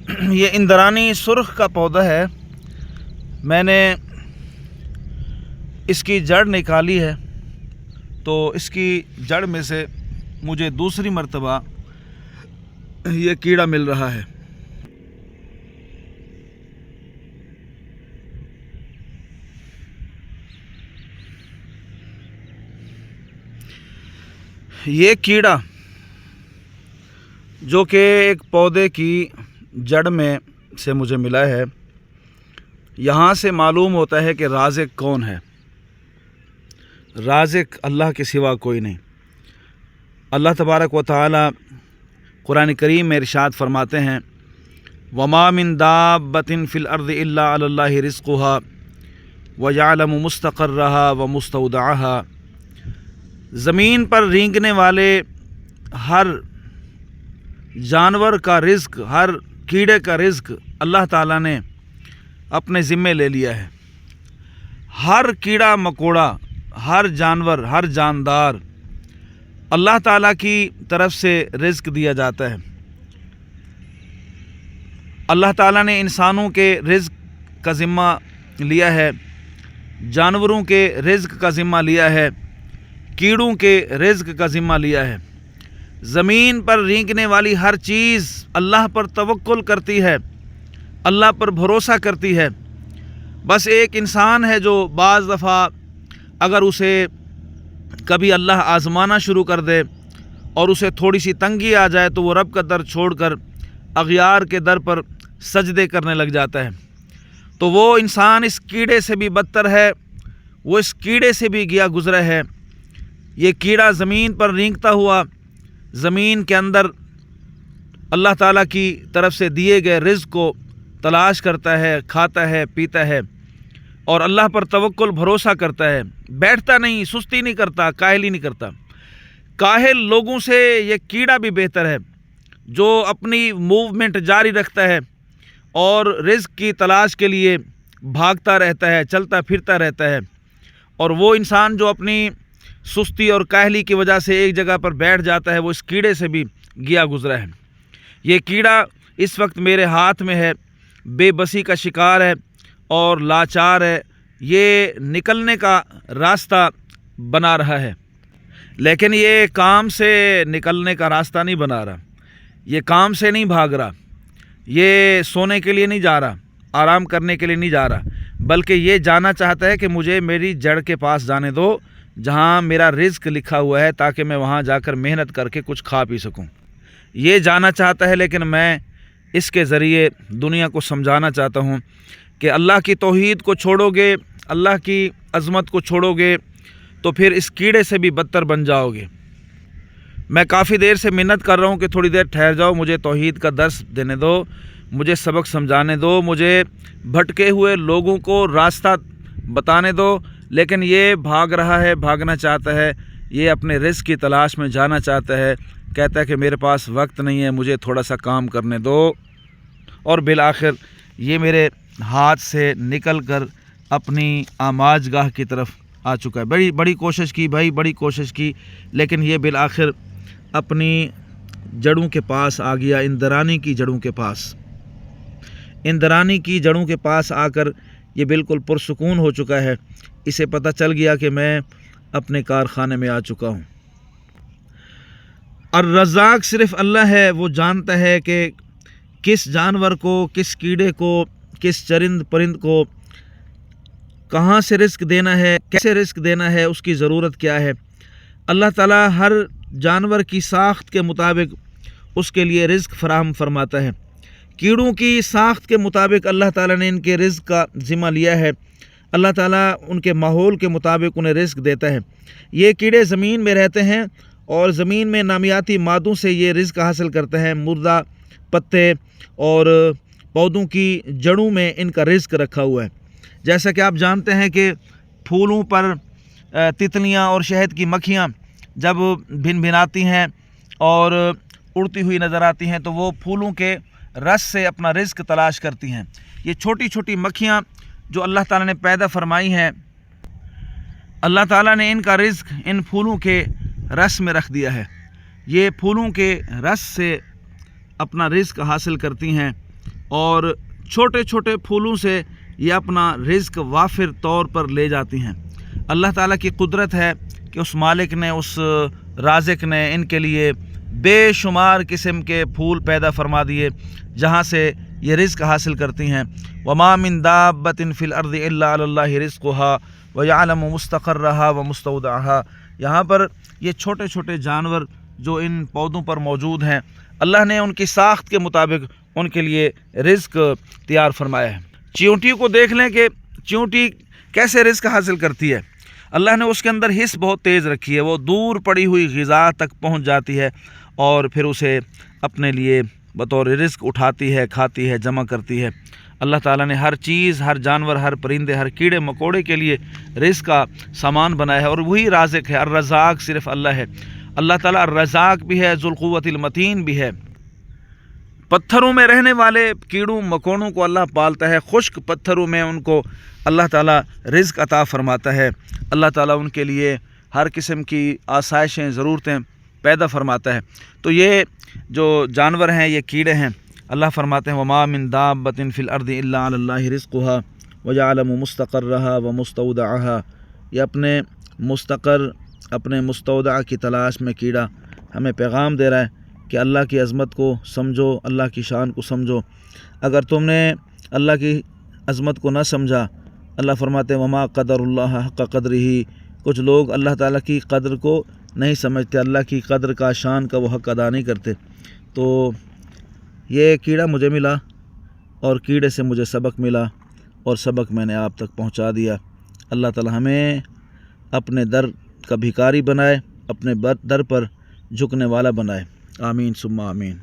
یہ اندرانی سرخ کا پودا ہے، میں نے اس کی جڑ نکالی ہے تو اس کی جڑ میں سے مجھے دوسری مرتبہ یہ کیڑا مل رہا ہے۔ یہ کیڑا جو کہ ایک پودے کی جڑ میں سے مجھے ملا ہے، یہاں سے معلوم ہوتا ہے کہ رازق کون ہے۔ رازق اللہ کے سوا کوئی نہیں۔ اللہ تبارک و تعالی قرآن کریم میں ارشاد فرماتے ہیں، وَمَا مِن دَابَّةٍ فِي الْأَرْضِ إِلَّا عَلَى اللَّهِ رِزْقُهَا وَيَعْلَمُ مُسْتَقَرَّهَا وَمُسْتَوْدَعَهَا۔ زمین پر رینگنے والے ہر جانور کا رزق، ہر کیڑے کا رزق اللہ تعالیٰ نے اپنے ذمے لے لیا ہے۔ ہر کیڑا مکوڑا، ہر جانور، ہر جاندار اللہ تعالیٰ کی طرف سے رزق دیا جاتا ہے۔ اللہ تعالیٰ نے انسانوں کے رزق کا ذمہ لیا ہے، جانوروں کے رزق کا ذمہ لیا ہے، کیڑوں کے رزق کا ذمہ لیا ہے۔ زمین پر رینگنے والی ہر چیز اللہ پر توکل کرتی ہے، اللہ پر بھروسہ کرتی ہے۔ بس ایک انسان ہے جو بعض دفعہ اگر اسے کبھی اللہ آزمانا شروع کر دے اور اسے تھوڑی سی تنگی آ جائے تو وہ رب کا در چھوڑ کر اغیار کے در پر سجدے کرنے لگ جاتا ہے۔ تو وہ انسان اس کیڑے سے بھی بدتر ہے، وہ اس کیڑے سے بھی گیا گزرا ہے۔ یہ کیڑا زمین پر رینگتا ہوا زمین کے اندر اللہ تعالیٰ کی طرف سے دیے گئے رزق کو تلاش کرتا ہے، کھاتا ہے، پیتا ہے اور اللہ پر توکل بھروسہ کرتا ہے۔ بیٹھتا نہیں، سستی نہیں کرتا، کاہلی نہیں کرتا۔ کاہل لوگوں سے یہ کیڑا بھی بہتر ہے جو اپنی موومنٹ جاری رکھتا ہے اور رزق کی تلاش کے لیے بھاگتا رہتا ہے، چلتا پھرتا رہتا ہے، اور وہ انسان جو اپنی سستی اور کاہلی کی وجہ سے ایک جگہ پر بیٹھ جاتا ہے وہ اس کیڑے سے بھی گیا گزرا ہے۔ یہ کیڑا اس وقت میرے ہاتھ میں ہے، بے بسی کا شکار ہے اور لاچار ہے۔ یہ نکلنے کا راستہ بنا رہا ہے، لیکن یہ کام سے نکلنے کا راستہ نہیں بنا رہا، یہ کام سے نہیں بھاگ رہا، یہ سونے کے لیے نہیں جا رہا، آرام کرنے کے لیے نہیں جا رہا، بلکہ یہ جانا چاہتا ہے کہ مجھے میری جڑ کے پاس جانے دو جہاں میرا رزق لکھا ہوا ہے، تاکہ میں وہاں جا کر محنت کر کے کچھ کھا پی سکوں۔ یہ جانا چاہتا ہے، لیکن میں اس کے ذریعے دنیا کو سمجھانا چاہتا ہوں کہ اللہ کی توحید کو چھوڑو گے، اللہ کی عظمت کو چھوڑو گے تو پھر اس کیڑے سے بھی بدتر بن جاؤ گے۔ میں کافی دیر سے منت کر رہا ہوں کہ تھوڑی دیر ٹھہر جاؤ، مجھے توحید کا درس دینے دو، مجھے سبق سمجھانے دو، مجھے بھٹکے ہوئے لوگوں کو راستہ بتانے دو، لیکن یہ بھاگ رہا ہے، بھاگنا چاہتا ہے، یہ اپنے رزق کی تلاش میں جانا چاہتا ہے، کہتا ہے کہ میرے پاس وقت نہیں ہے، مجھے تھوڑا سا کام کرنے دو، اور بالآخر یہ میرے ہاتھ سے نکل کر اپنی آماج گاہ کی طرف آ چکا ہے۔ بڑی کوشش کی بھائی، بڑی کوشش کی، لیکن یہ بالآخر اپنی جڑوں کے پاس آ گیا، اندرانی کی جڑوں کے پاس۔ اندرانی کی جڑوں کے پاس آ کر یہ بالکل پرسکون ہو چکا ہے، اسے پتہ چل گیا کہ میں اپنے کارخانے میں آ چکا ہوں۔ الرزاق صرف اللہ ہے، وہ جانتا ہے کہ کس جانور کو، کس کیڑے کو، کس چرند پرند کو کہاں سے رزق دینا ہے، کیسے رزق دینا ہے، اس کی ضرورت کیا ہے۔ اللہ تعالیٰ ہر جانور کی ساخت کے مطابق اس کے لیے رزق فراہم فرماتا ہے۔ کیڑوں کی ساخت کے مطابق اللہ تعالیٰ نے ان کے رزق کا ذمہ لیا ہے، اللہ تعالیٰ ان کے ماحول کے مطابق انہیں رزق دیتا ہے۔ یہ کیڑے زمین میں رہتے ہیں اور زمین میں نامیاتی مادوں سے یہ رزق حاصل کرتے ہیں۔ مردہ پتے اور پودوں کی جڑوں میں ان کا رزق رکھا ہوا ہے۔ جیسا کہ آپ جانتے ہیں کہ پھولوں پر تتلیاں اور شہد کی مکھیاں جب بھن بھناتی ہیں اور اڑتی ہوئی نظر آتی ہیں تو وہ پھولوں کے رس سے اپنا رزق تلاش کرتی ہیں۔ یہ چھوٹی چھوٹی مکھیاں جو اللہ تعالیٰ نے پیدا فرمائی ہیں، اللہ تعالیٰ نے ان کا رزق ان پھولوں کے رس میں رکھ دیا ہے۔ یہ پھولوں کے رس سے اپنا رزق حاصل کرتی ہیں اور چھوٹے چھوٹے پھولوں سے یہ اپنا رزق وافر طور پر لے جاتی ہیں۔ اللہ تعالیٰ کی قدرت ہے کہ اس مالک نے، اس رازق نے ان کے لیے بے شمار قسم کے پھول پیدا فرما دیے جہاں سے یہ رزق حاصل کرتی ہیں۔ وما من دابۃ فی الارض الا علی اللہ رزقها ویعلم مستقرها ومستودعها۔ یہاں پر یہ چھوٹے چھوٹے جانور جو ان پودوں پر موجود ہیں، اللہ نے ان کی ساخت کے مطابق ان کے لیے رزق تیار فرمایا ہے۔ چیونٹی کو دیکھ لیں کہ چیونٹی کیسے رزق حاصل کرتی ہے۔ اللہ نے اس کے اندر حس بہت تیز رکھی ہے، وہ دور پڑی ہوئی غذا تک پہنچ جاتی ہے اور پھر اسے اپنے لیے بطور رزق اٹھاتی ہے، کھاتی ہے، جمع کرتی ہے۔ اللہ تعالیٰ نے ہر چیز، ہر جانور، ہر پرندے، ہر کیڑے مکوڑے کے لیے رزق کا سامان بنایا ہے، اور وہی رازق ہے۔ الرزاق صرف اللہ ہے۔ اللہ تعالیٰ الرزاق بھی ہے، ذو القوۃ المتین بھی ہے۔ پتھروں میں رہنے والے کیڑوں مکوڑوں کو اللہ پالتا ہے، خشک پتھروں میں ان کو اللہ تعالیٰ رزق عطا فرماتا ہے۔ اللہ تعالیٰ ان کے لیے ہر قسم کی آسائشیں، ضرورتیں پیدا فرماتا ہے۔ تو یہ جو جانور ہیں، یہ کیڑے ہیں، اللہ فرماتے ہیں وما من دابۃ فی الارض الا علی اللہ رزقها ویعلم مستقرها ومستودعها۔ یہ اپنے مستقر، اپنے مستودع کی تلاش میں کیڑا ہمیں پیغام دے رہا ہے کہ اللہ کی عظمت کو سمجھو، اللہ کی شان کو سمجھو۔ اگر تم نے اللہ کی عظمت کو نہ سمجھا، اللہ فرماتے ہیں وما قدر اللہ حق قدرہ۔ کچھ لوگ اللہ تعالیٰ کی قدر کو نہیں سمجھتے، اللہ کی قدر کا، شان کا وہ حق ادا نہیں کرتے۔ تو یہ کیڑا مجھے ملا اور کیڑے سے مجھے سبق ملا، اور سبق میں نے آپ تک پہنچا دیا۔ اللہ تعالیٰ ہمیں اپنے در کا بھکاری بنائے، اپنے در پر جھکنے والا بنائے۔ آمین ثم آمین۔